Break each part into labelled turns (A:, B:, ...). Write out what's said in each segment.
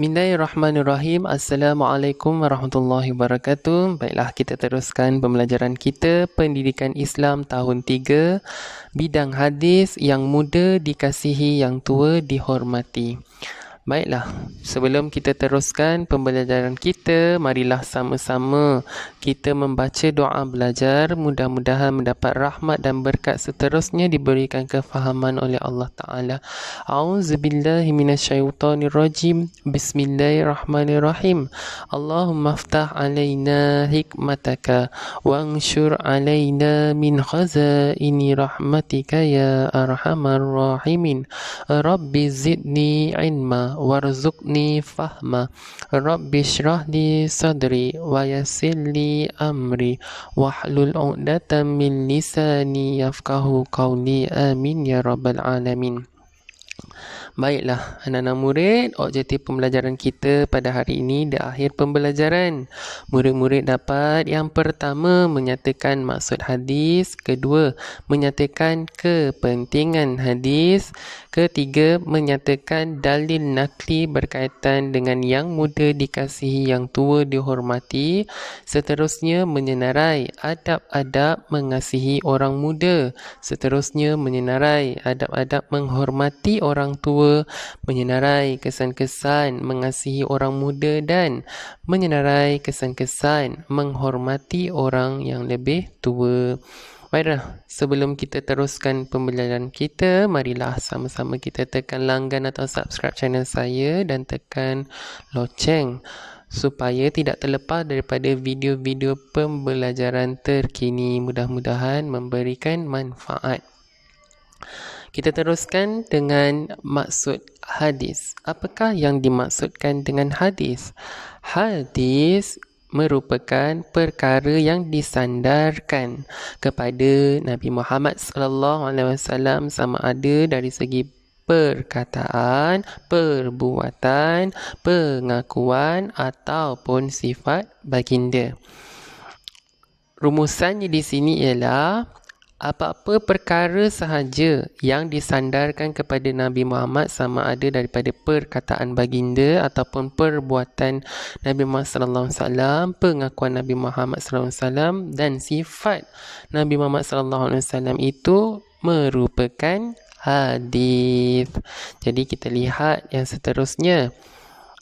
A: Bismillahirrahmanirrahim. Assalamualaikum warahmatullahi wabarakatuh. Baiklah, kita teruskan pembelajaran kita Pendidikan Islam tahun 3, bidang hadis, yang muda dikasihi, yang tua dihormati. Baiklah, sebelum kita teruskan pembelajaran kita, marilah sama-sama kita membaca doa belajar. Mudah-mudahan mendapat rahmat dan berkat seterusnya, diberikan kefahaman oleh Allah Ta'ala. A'udzubillahi minasyaitonirrajim. Bismillahirrahmanirrahim. Allahumma aftah alaina hikmataka wanshur alaina min khazaini rahmatika ya arhamar rahimin. Rabbi zidni ilma warzuqni fahma. Rabbi shrah li sadri wa yassir li amri wahlul 'uqdatam min lisani yafqahu qawli. Amin ya rabbal alamin. Baiklah, anak-anak murid, objektif pembelajaran kita pada hari ini di akhir pembelajaran. Murid-murid dapat yang pertama menyatakan maksud hadis, kedua menyatakan kepentingan hadis, ketiga menyatakan dalil nakli berkaitan dengan yang muda dikasihi, yang tua dihormati, seterusnya menyenarai adab-adab mengasihi orang muda, seterusnya menyenarai adab-adab menghormati orang tua, menyenarai kesan-kesan mengasihi orang muda, dan menyenarai kesan-kesan menghormati orang yang lebih tua. Baiklah, sebelum kita teruskan pembelajaran kita, marilah sama-sama kita tekan langgan atau subscribe channel saya dan tekan loceng supaya tidak terlepas daripada video-video pembelajaran terkini. Mudah-mudahan memberikan manfaat. Kita teruskan dengan maksud hadis. Apakah yang dimaksudkan dengan hadis? Hadis merupakan perkara yang disandarkan kepada Nabi Muhammad SAW, sama ada dari segi perkataan, perbuatan, pengakuan ataupun sifat baginda. Rumusannya di sini ialah apa-apa perkara sahaja yang disandarkan kepada Nabi Muhammad, sama ada daripada perkataan baginda ataupun perbuatan Nabi Muhammad SAW, pengakuan Nabi Muhammad SAW dan sifat Nabi Muhammad SAW, itu merupakan hadis. Jadi kita lihat yang seterusnya.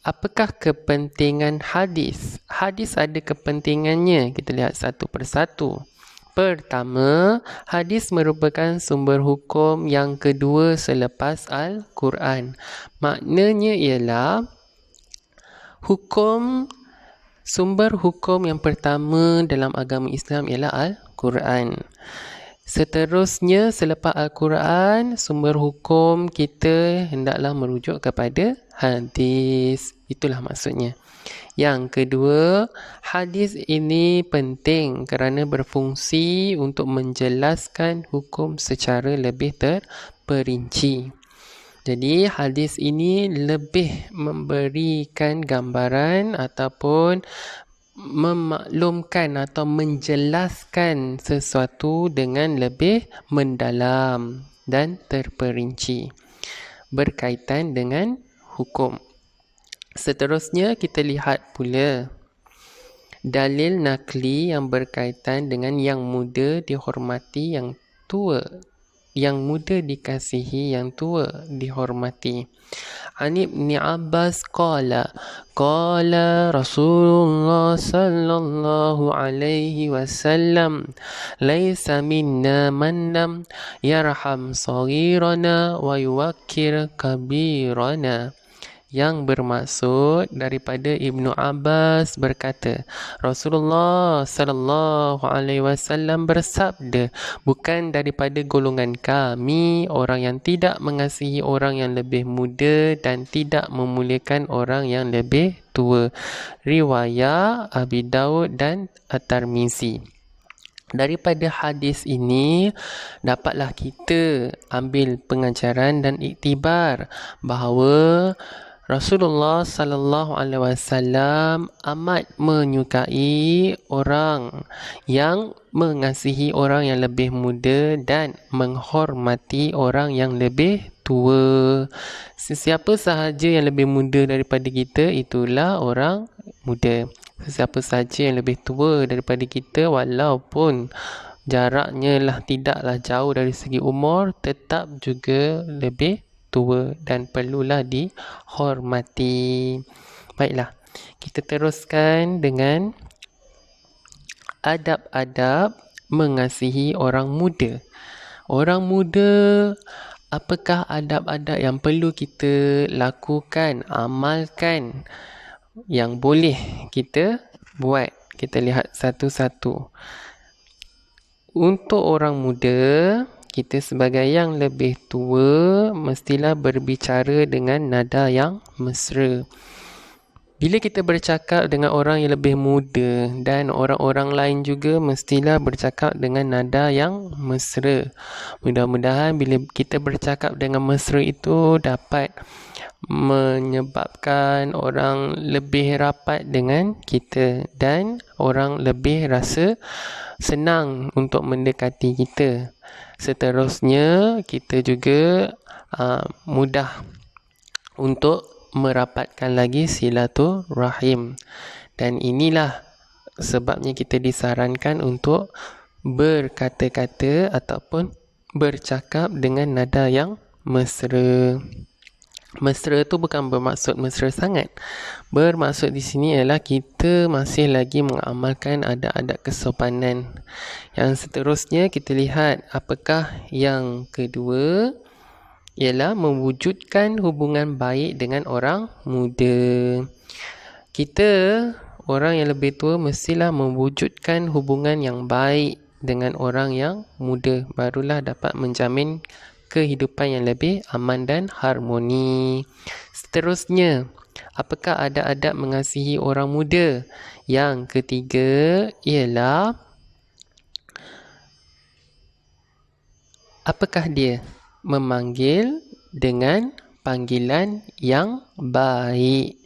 A: Apakah kepentingan hadis? Hadis ada kepentingannya. Kita lihat satu persatu. Pertama, hadis merupakan sumber hukum yang kedua selepas Al-Quran. Maknanya ialah sumber hukum yang pertama dalam agama Islam ialah Al-Quran. Seterusnya, selepas Al-Quran, sumber hukum kita hendaklah merujuk kepada hadis. Itulah maksudnya. Yang kedua, hadis ini penting kerana berfungsi untuk menjelaskan hukum secara lebih terperinci. Jadi, hadis ini lebih memberikan gambaran ataupun memaklumkan atau menjelaskan sesuatu dengan lebih mendalam dan terperinci berkaitan dengan hukum. Seterusnya kita lihat pula dalil nakli yang berkaitan dengan yang muda dihormati, yang tua, yang muda dikasihi, yang tua dihormati. An Ibn Abbas qala Rasulullah sallallahu alaihi wasallam laisa minna man lam yarham saghirana wa yuwakkir kabirana. Yang bermaksud daripada Ibnu Abbas berkata, Rasulullah sallallahu alaihi wasallam bersabda, bukan daripada golongan kami orang yang tidak mengasihi orang yang lebih muda dan tidak memuliakan orang yang lebih tua. Riwayat Abi Daud dan At-Tirmizi. Daripada hadis ini, dapatlah kita ambil pengajaran dan iktibar bahawa Rasulullah sallallahu alaihi wasallam amat menyukai orang yang mengasihi orang yang lebih muda dan menghormati orang yang lebih tua. Sesiapa sahaja yang lebih muda daripada kita, itulah orang muda. Sesiapa sahaja yang lebih tua daripada kita, walaupun jaraknya tidaklah jauh dari segi umur, tetap juga lebih tua dan perlulah dihormati. Baiklah, kita teruskan dengan adab-adab mengasihi orang muda. Orang muda, apakah adab-adab yang perlu kita lakukan, amalkan, yang boleh kita buat? Kita lihat satu-satu. Untuk orang muda, kita sebagai yang lebih tua mestilah berbicara dengan nada yang mesra. Bila kita bercakap dengan orang yang lebih muda dan orang-orang lain juga, mestilah bercakap dengan nada yang mesra. Mudah-mudahan bila kita bercakap dengan mesra itu dapat menyebabkan orang lebih rapat dengan kita dan orang lebih rasa senang untuk mendekati kita. Seterusnya, kita juga mudah untuk merapatkan lagi silaturahim. Dan inilah sebabnya kita disarankan untuk berkata-kata ataupun bercakap dengan nada yang mesra. Mesra tu bukan bermaksud mesra sangat. Bermaksud di sini ialah kita masih lagi mengamalkan adab-adab kesopanan. Yang seterusnya kita lihat apakah yang kedua, ialah mewujudkan hubungan baik dengan orang muda. Kita, orang yang lebih tua, mestilah mewujudkan hubungan yang baik dengan orang yang muda. Barulah dapat menjamin kehidupan yang lebih aman dan harmoni. Seterusnya, apakah adab-adab mengasihi orang muda? Yang ketiga ialah apakah dia? Memanggil dengan panggilan yang baik.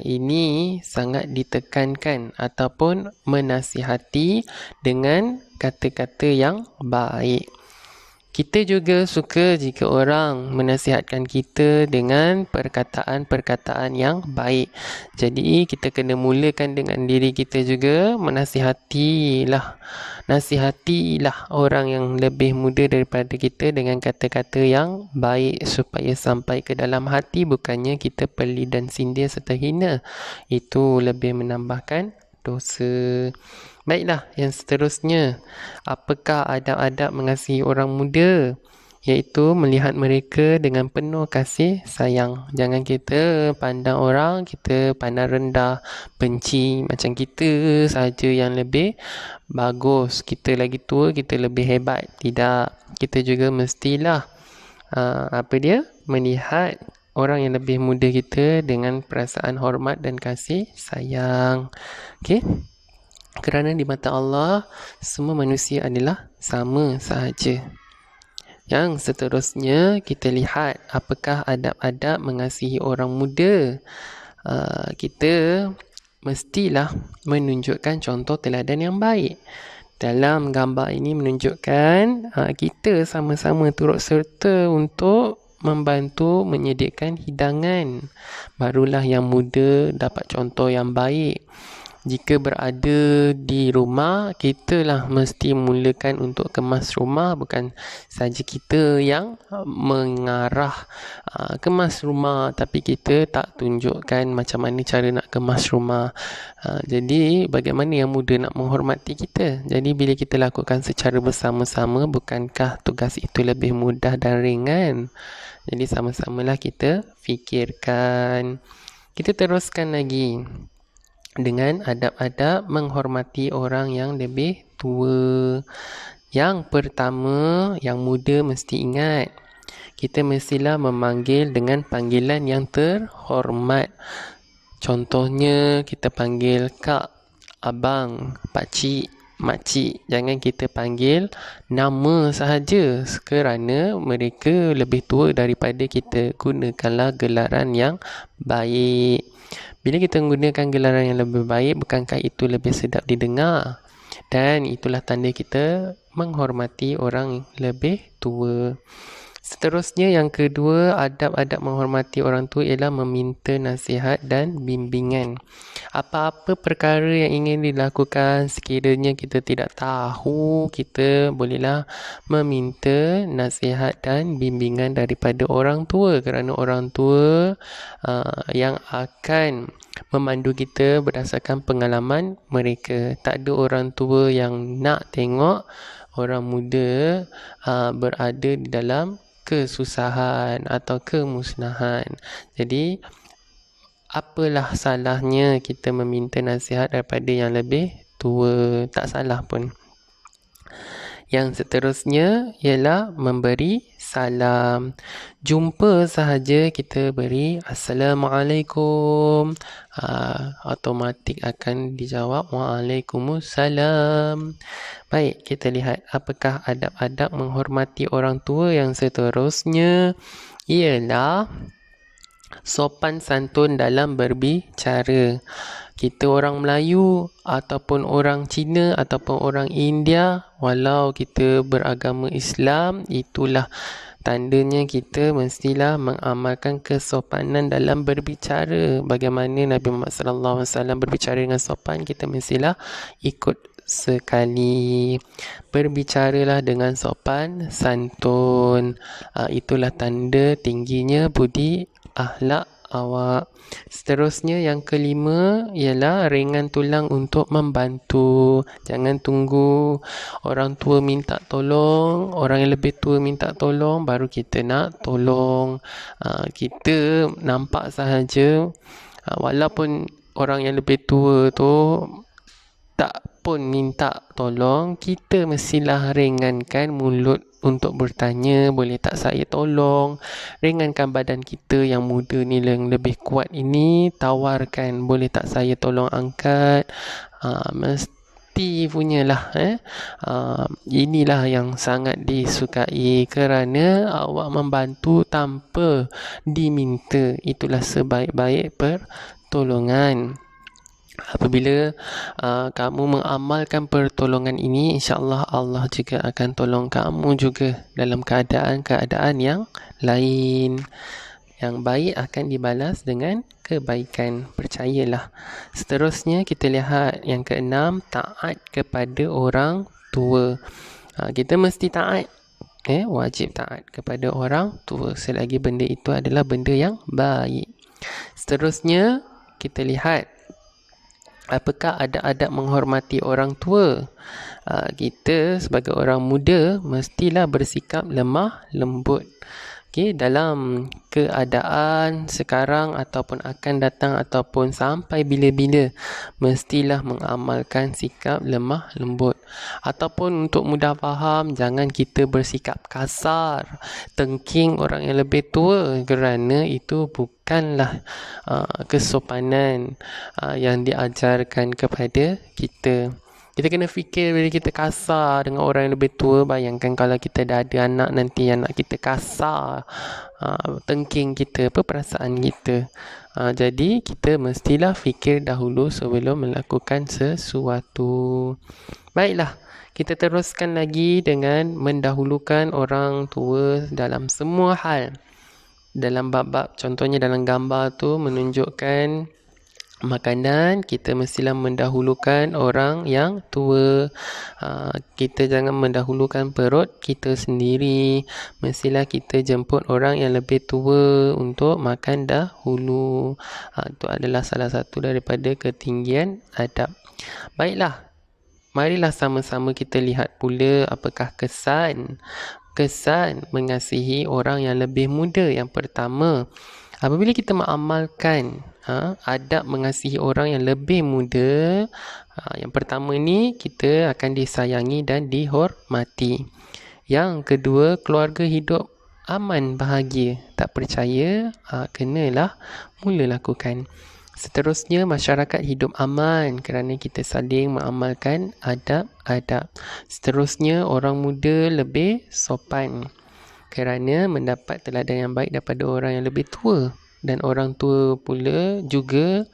A: Ini sangat ditekankan ataupun menasihati dengan kata-kata yang baik. Kita juga suka jika orang menasihatkan kita dengan perkataan-perkataan yang baik. Jadi kita kena mulakan dengan diri kita juga, nasihatilah orang yang lebih muda daripada kita dengan kata-kata yang baik supaya sampai ke dalam hati, bukannya kita peli dan sindir serta hina. Itu lebih menambahkan dosa. Baiklah, yang seterusnya, apakah adab-adab mengasihi orang muda? Iaitu melihat mereka dengan penuh kasih sayang. Jangan kita pandang orang, kita pandang rendah, benci macam kita saja yang lebih bagus, kita lagi tua, kita lebih hebat. Tidak, kita juga mestilah melihat orang yang lebih muda kita dengan perasaan hormat dan kasih sayang. Okey? Kerana di mata Allah, semua manusia adalah sama sahaja. Yang seterusnya, kita lihat apakah adab-adab mengasihi orang muda. Kita mestilah menunjukkan contoh teladan yang baik. Dalam gambar ini menunjukkan kita sama-sama turut serta untuk membantu menyediakan hidangan. Barulah yang muda dapat contoh yang baik. Jika berada di rumah, kita lah mesti mulakan untuk kemas rumah, bukan saja kita yang mengarah kemas rumah, tapi kita tak tunjukkan macam mana cara nak kemas rumah. Jadi bagaimana yang muda nak menghormati kita? Jadi bila kita lakukan secara bersama-sama, bukankah tugas itu lebih mudah dan ringan? Jadi sama-samalah kita fikirkan. Kita teruskan lagi dengan adab-adab menghormati orang yang lebih tua. Yang pertama, yang muda mesti ingat, kita mestilah memanggil dengan panggilan yang terhormat. Contohnya, kita panggil kak, abang, pakcik, makcik. Jangan kita panggil nama sahaja kerana mereka lebih tua daripada kita. Gunakanlah gelaran yang baik. Bila kita menggunakan gelaran yang lebih baik, bukankah itu lebih sedap didengar? Dan itulah tanda kita menghormati orang lebih tua. Seterusnya, yang kedua, adab-adab menghormati orang tua ialah meminta nasihat dan bimbingan. Apa-apa perkara yang ingin dilakukan, sekiranya kita tidak tahu, kita bolehlah meminta nasihat dan bimbingan daripada orang tua, kerana orang tua yang akan memandu kita berdasarkan pengalaman mereka. Tak ada orang tua yang nak tengok orang muda berada di dalam kesusahan atau kemusnahan. Jadi, apalah salahnya kita meminta nasihat daripada yang lebih tua? Tak salah pun. Yang seterusnya ialah memberi salam. Jumpa sahaja kita beri Assalamualaikum. Automatik akan dijawab Waalaikumsalam. Baik, kita lihat apakah adab-adab menghormati orang tua yang seterusnya ialah sopan santun dalam berbicara. Kita orang Melayu ataupun orang Cina ataupun orang India, walau kita beragama Islam, itulah tandanya kita mestilah mengamalkan kesopanan dalam berbicara. Bagaimana Nabi Muhammad SAW berbicara dengan sopan, kita mestilah ikut sekali. Berbicaralah dengan sopan santun. Itulah tanda tingginya budi akhlak awak. Seterusnya, yang kelima ialah ringan tulang untuk membantu. Jangan tunggu orang tua minta tolong, orang yang lebih tua minta tolong, baru kita nak tolong. Kita nampak sahaja, walaupun orang yang lebih tua tu tak pun minta tolong, kita mestilah ringankan mulut untuk bertanya, boleh tak saya tolong? Ringankan badan kita yang muda ni, yang lebih kuat ini, tawarkan, boleh tak saya tolong angkat? Mesti punyalah. Inilah yang sangat disukai, kerana awak membantu tanpa diminta. Itulah sebaik-baik pertolongan. Apabila kamu mengamalkan pertolongan ini, insya-Allah Allah juga akan tolong kamu juga dalam keadaan-keadaan yang lain. Yang baik akan dibalas dengan kebaikan, percayalah. Seterusnya kita lihat yang keenam, taat kepada orang tua. Kita mesti taat, wajib taat kepada orang tua selagi benda itu adalah benda yang baik. Seterusnya kita lihat apakah adab-adab menghormati orang tua. Kita sebagai orang muda mestilah bersikap lemah lembut. Dalam keadaan sekarang ataupun akan datang ataupun sampai bila-bila, mestilah mengamalkan sikap lemah lembut. Ataupun untuk mudah faham, jangan kita bersikap kasar, tengking orang yang lebih tua, kerana itu bukanlah kesopanan yang diajarkan kepada kita. Kita kena fikir, bila kita kasar dengan orang yang lebih tua, bayangkan kalau kita dah ada anak, nanti anak kita kasar, tengking kita, perasaan kita. Jadi kita mestilah fikir dahulu sebelum melakukan sesuatu. Baiklah, kita teruskan lagi dengan mendahulukan orang tua dalam semua hal. Dalam bab-bab, contohnya dalam gambar tu menunjukkan makanan, kita mestilah mendahulukan orang yang tua. Kita jangan mendahulukan perut kita sendiri. Mestilah kita jemput orang yang lebih tua untuk makan dahulu. Itu adalah salah satu daripada ketinggian adab. Baiklah, marilah sama-sama kita lihat pula apakah kesan mengasihi orang yang lebih muda. Yang pertama, apabila kita mengamalkan adab mengasihi orang yang lebih muda, yang pertama ni kita akan disayangi dan dihormati. Yang kedua, keluarga hidup aman bahagia. Tak percaya, kenalah mula lakukan. Seterusnya, masyarakat hidup aman kerana kita saling mengamalkan adab-adab. Seterusnya, orang muda lebih sopan kerana mendapat teladan yang baik daripada orang yang lebih tua. Dan orang tua pula juga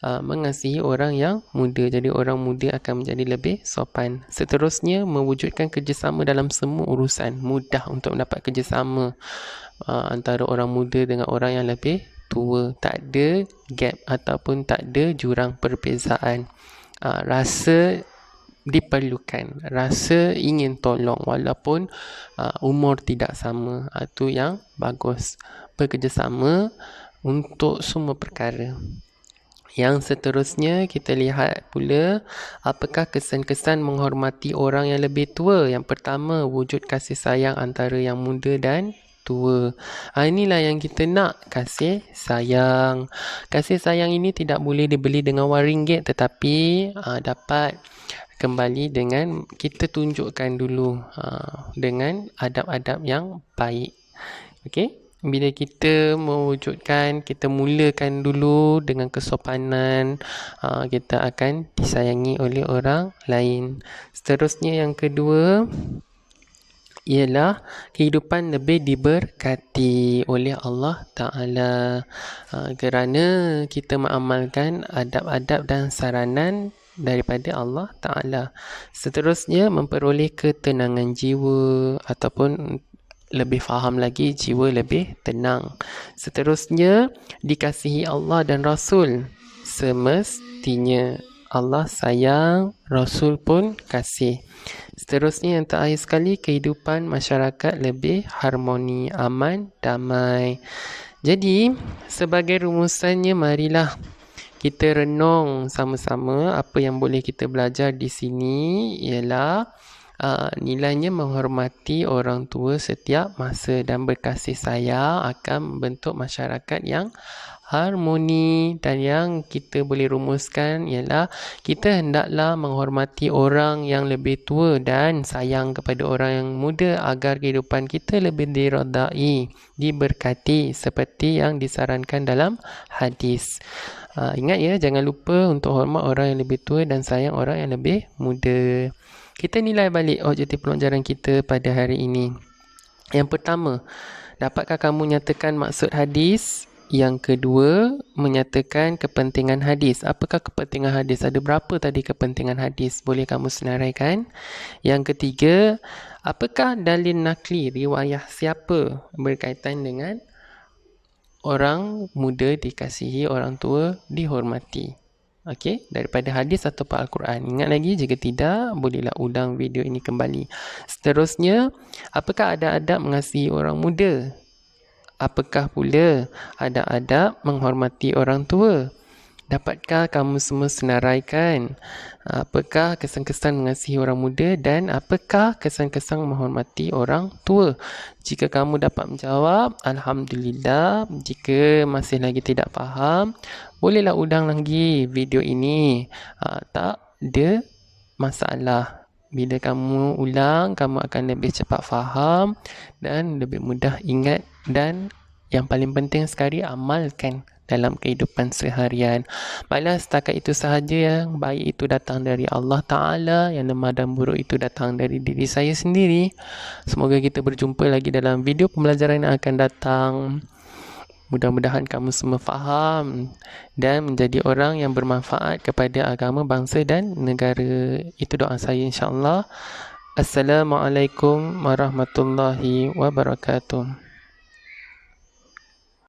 A: mengasihi orang yang muda. Jadi orang muda akan menjadi lebih sopan. Seterusnya, mewujudkan kerjasama dalam semua urusan. Mudah untuk mendapat kerjasama antara orang muda dengan orang yang lebih tua. Tak ada gap ataupun tak ada jurang perbezaan. Rasa diperlukan, rasa ingin tolong walaupun umur tidak sama. Itu yang bagus. Bekerjasama untuk semua perkara. Yang seterusnya, kita lihat pula apakah kesan-kesan menghormati orang yang lebih tua. Yang pertama, wujud kasih sayang antara yang muda dan tua. Inilah yang kita nak, kasih sayang. Kasih sayang ini tidak boleh dibeli dengan wang ringgit, tetapi dapat kembali dengan kita tunjukkan dulu dengan adab-adab yang baik. Okey? Bila kita mewujudkan, kita mulakan dulu dengan kesopanan, kita akan disayangi oleh orang lain. Seterusnya yang kedua ialah kehidupan lebih diberkati oleh Allah Ta'ala kerana kita mengamalkan adab-adab dan saranan daripada Allah Ta'ala. Seterusnya, memperoleh ketenangan jiwa ataupun lebih faham lagi, jiwa lebih tenang. Seterusnya, dikasihi Allah dan Rasul semestinya. Allah sayang, Rasul pun kasih. Seterusnya yang terakhir sekali, kehidupan masyarakat lebih harmoni, aman, damai. Jadi, sebagai rumusannya, marilah kita renung sama-sama. Apa yang boleh kita belajar di sini ialah nilainya menghormati orang tua setiap masa dan berkasih sayang akan membentuk masyarakat yang harmoni. Dan yang kita boleh rumuskan ialah kita hendaklah menghormati orang yang lebih tua dan sayang kepada orang yang muda agar kehidupan kita lebih diredai, diberkati seperti yang disarankan dalam hadis. Ingat ya, jangan lupa untuk hormat orang yang lebih tua dan sayang orang yang lebih muda. Kita nilai balik objektif pelajaran kita pada hari ini. Yang pertama, dapatkah kamu nyatakan maksud hadis? Yang kedua, menyatakan kepentingan hadis. Apakah kepentingan hadis? Ada berapa tadi kepentingan hadis? Boleh kamu senaraikan? Yang ketiga, apakah dalil nakli, riwayah siapa berkaitan dengan orang muda dikasihi, orang tua dihormati? Okey, daripada hadis atau Al-Quran. Ingat lagi, jika tidak, bolehlah ulang video ini kembali. Seterusnya, apakah ada adab mengasihi orang muda? Apakah pula ada adab menghormati orang tua? Dapatkah kamu semua senaraikan apakah kesan-kesan mengasihi orang muda dan apakah kesan-kesan menghormati orang tua? Jika kamu dapat menjawab, Alhamdulillah. Jika masih lagi tidak faham, bolehlah ulang lagi video ini. Tak ada masalah. Bila kamu ulang, kamu akan lebih cepat faham dan lebih mudah ingat. Dan yang paling penting sekali, amalkan dalam kehidupan seharian. Baiklah, setakat itu sahaja. Yang baik itu datang dari Allah Ta'ala, yang lemah dan buruk itu datang dari diri saya sendiri. Semoga kita berjumpa lagi dalam video pembelajaran yang akan datang. Mudah-mudahan kamu semua faham dan menjadi orang yang bermanfaat kepada agama, bangsa dan negara. Itu doa saya, insya-Allah. Assalamualaikum warahmatullahi wabarakatuh.